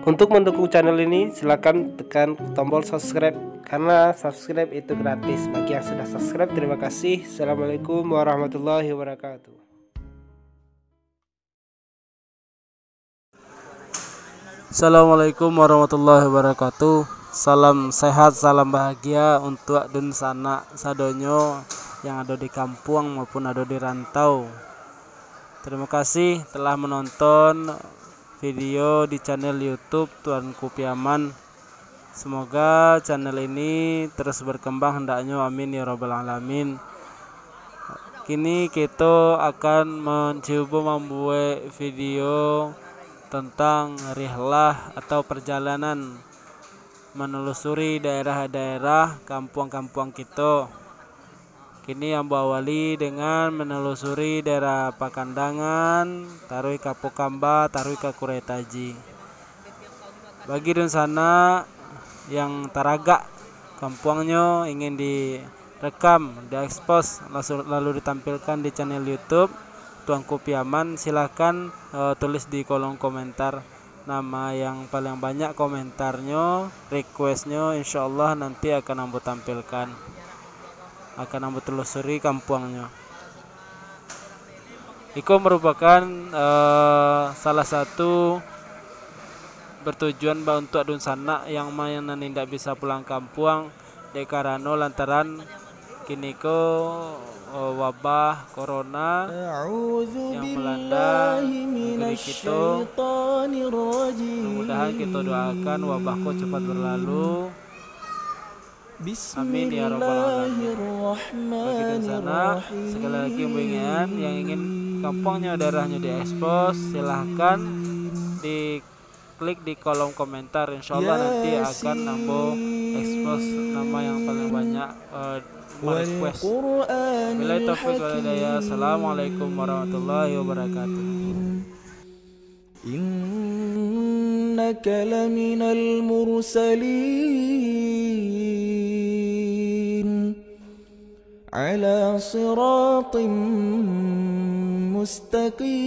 Untuk mendukung channel ini silakan tekan tombol subscribe, karena subscribe itu gratis. Bagi yang sudah subscribe, terima kasih. Assalamualaikum warahmatullahi wabarakatuh. Assalamualaikum warahmatullahi wabarakatuh. Salam sehat, salam bahagia untuk dun sanak sadonyo yang ada di kampung maupun ada di rantau. Terima kasih telah menonton video di channel YouTube Tuanku Piaman. Semoga channel ini terus berkembang hendaknya, amin ya rabbal alamin. Kini kita akan mencoba membuat video tentang rihlah atau perjalanan menelusuri daerah-daerah kampung-kampung kita. Kini yang awali dengan menelusuri daerah Pakandangan, Tarui Kapokamba, Tarui Kakuretaji. Bagi di sana yang teragak kampungnya ingin direkam, diekspos, lalu ditampilkan di channel YouTube Tuanku Piaman, silahkan tulis di kolom komentar nama yang paling banyak komentarnya, requestnya, insyaallah nanti akan ambo tampilkan, akan ambo telusuri kampungnya. Itu merupakan salah satu bertujuan untuk adun sanak yang mana tidak bisa pulang kampung dekarano lantaran kini wabah corona yang melanda negeri kita. Mudah-mudahan kita doakan wabahku cepat berlalu, amin ya rabbal alamin. Bagi di sana sekali lagi yang ingin kampungnya, daerahnya diekspos, silahkan diklik di kolom komentar, insyaallah nanti akan nambah ekspos nama yang paling banyak request. Bila taufik wal hidayah. Assalamualaikum warahmatullahi wabarakatuh. Innaka laminal mursalin ala siratim mustaqim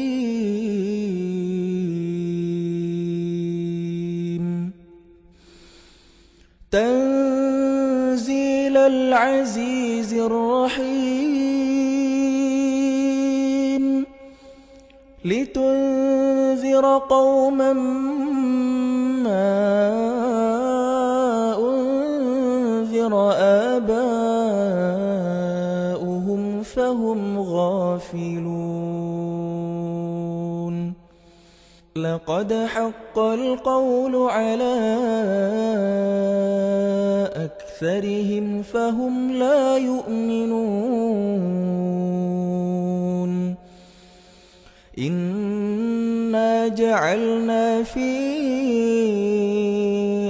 tanzilal azizir rahim litunzira qauman ma unzira aba'uhum fahum ghafilun. Laqad haqqal qawlu ala aktharihim fahum la yu'minun. Inna ja'alna fi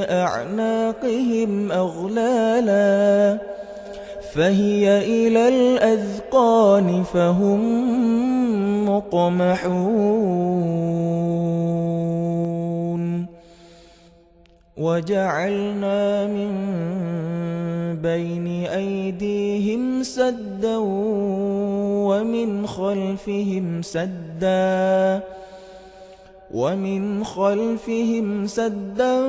a'naqihim aghlala fahiya ilal adhqani fahum muqmahun. وجعلنا من بين أيديهم سدا ومن خلفهم سدا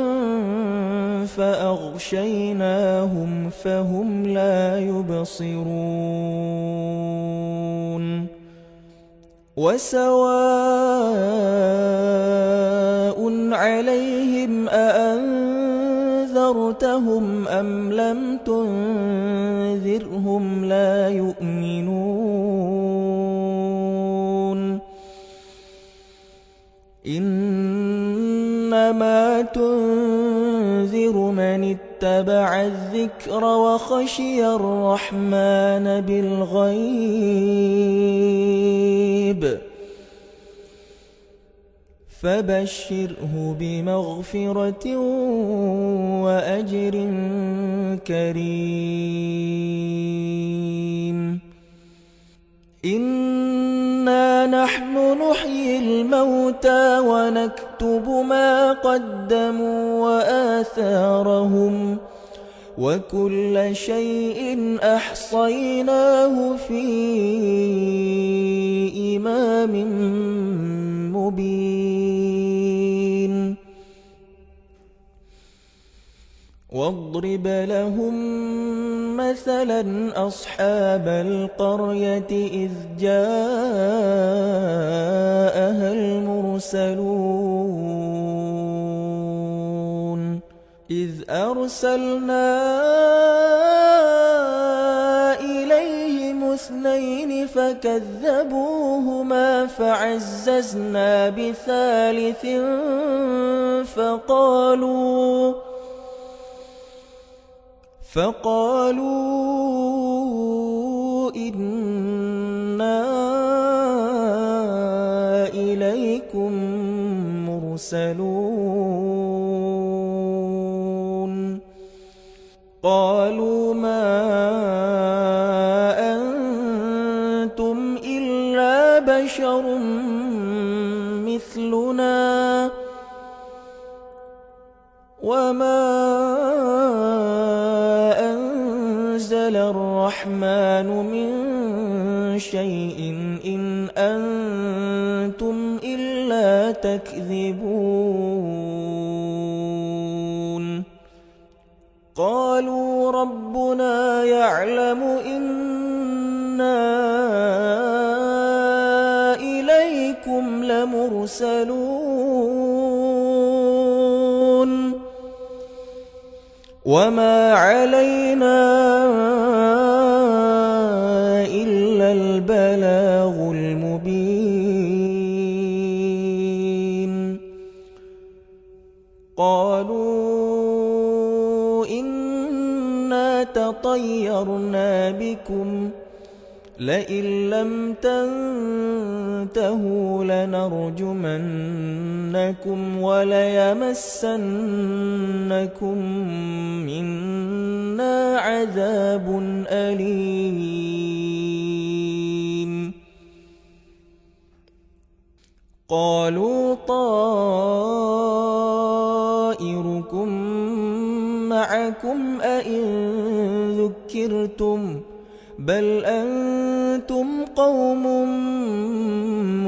فأغشيناهم فهم لا يبصرون. وسواء عليهم أأنذرتهم أم لم تنذرهم لا يؤمنون. إنما تنذر من اتبع الذكر وخشي الرحمن بالغيب فبشره بمغفرة وأجر كريم. إنا نحن نحيي الموتى ونكتب ما قدموا وآثارهم وكل شيء أحصيناه في إمام مبين. واضرب لهم مثلا أصحاب القرية إذ جاءها المرسلون إذ أرسلنا إليهم اثنين فكذبوهما فعززنا بثالث فقالوا إنا إليكم مرسلون قالوا ما أنتم إلا بشر مثلنا وما أنزل الرحمن من شيء إن أنتم إلا تكذبون قالوا ربنا يعلم إنا إليكم لمرسلون وما علينا إلا البلاغ المبين قالوا إنا تطيرنا بكم لئن لم تنتهوا لنرجمنكم وليمسنكم منا عذاب أليم قالوا طائركم معكم أئن ذكرتم بل أنتم قوم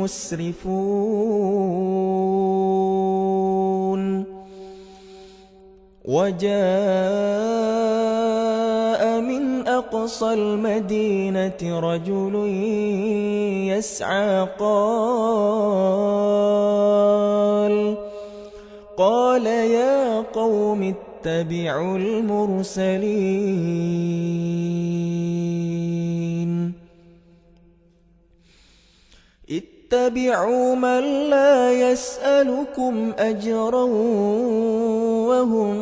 مسرفون وجاء من أقصى المدينة رجل يسعى قال يا قوم اتبعوا المرسلين اتبعوا من لا يسألكم أجرا وهم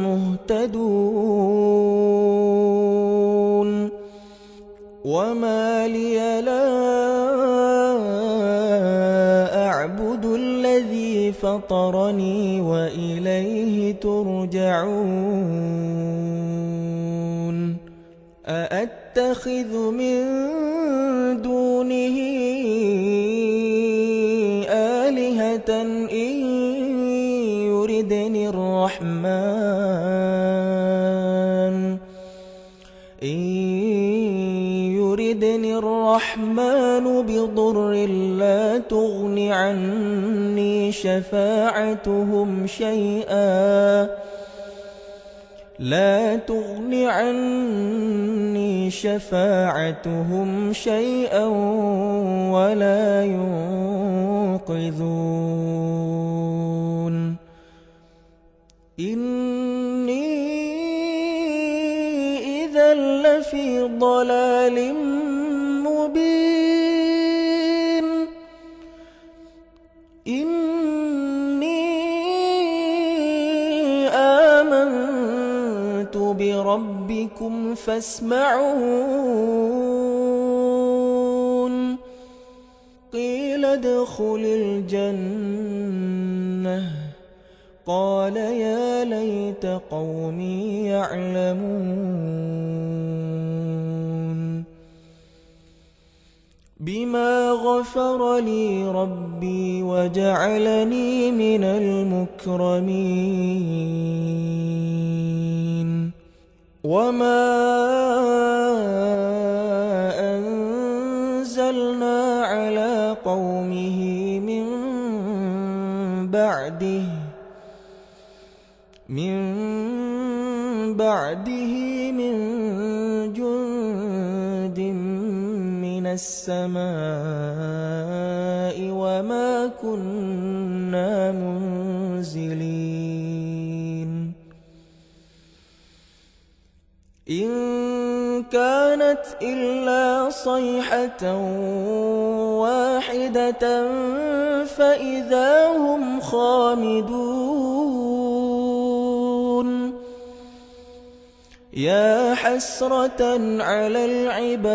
مهتدون وما لي لا أعبد الذي فطرني وإليه ترجعون أأتخذ من دونه آلهة إن يردني الرحمن بضر لا تغن عني شفاعتهم شيئا ولا ينقذون إني إذا لفي ضلال مبين إني آمنت بربكم فاسمعون قيل ادخل الجنة قال يا ليت قومي يعلمون بما غفر لي ربي وجعلني من المكرمين وما أنزلنا على قومه من بعده من جند من السماء وما كنا منزلين إن كانت إلا صيحة واحدة فإذا هم خامدون يا حسرة على العباد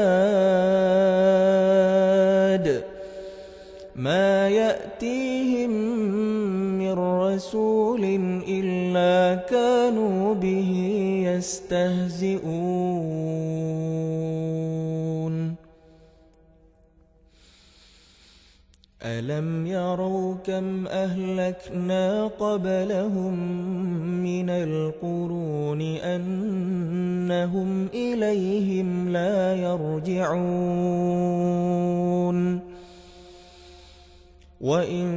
ما يأتيهم من رسول إلا كانوا به يستهزئون ألم يروا كم أهلكنا قبلهم من القرون أنهم إليهم لا يرجعون وإن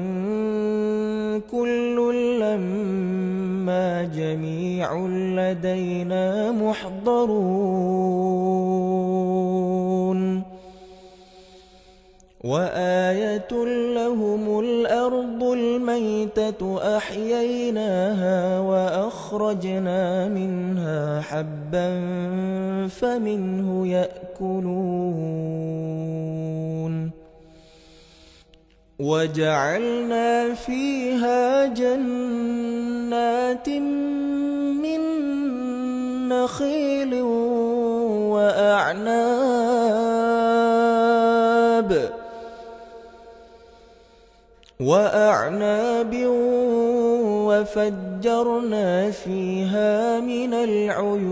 كل لما جميع لدينا محضرون وآية لهم الأرض الميتة أحييناها وأخرجنا منها حبا فمنه يأكلون وجعلنا فيها جنات من نخيل وأعناب وفجرنا فيها من العيون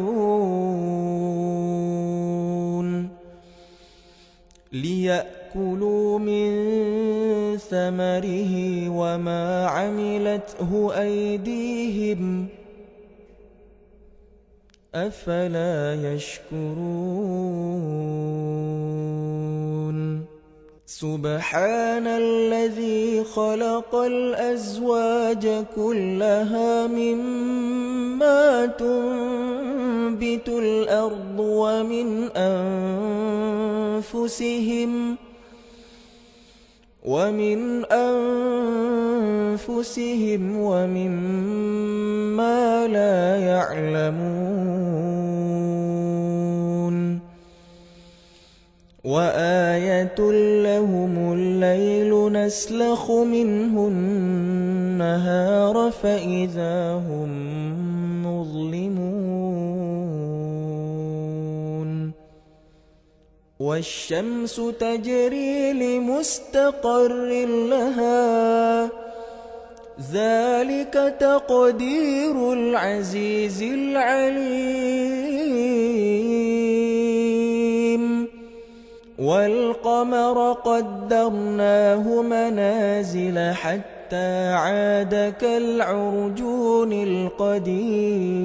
ليأكلوا من ثمره وما عملته أيديهم أفلا يشكرون سبحان الذي خلق الأزواج كلها مما تنبت الأرض ومن أنفسهم ومما لا يعلمون وآية لهم الليل نسلخ منه النهار فإذا هم مظلمون والشمس تجري لمستقر لها ذلك تقدير العزيز العليم والقمر قدرناه منازل حتى عاد كالعرجون القديم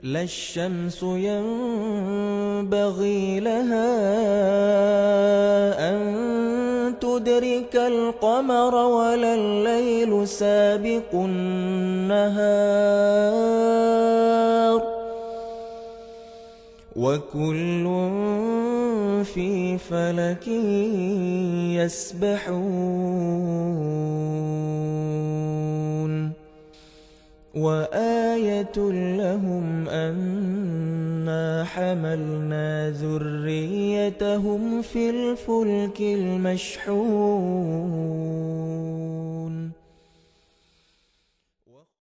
لا الشمس ينبغي لها أن تدرك القمر ولا الليل سابق النهار وكل في فلك يسبحون وآية لهم أنا حملنا ذريتهم في الفلك المشحون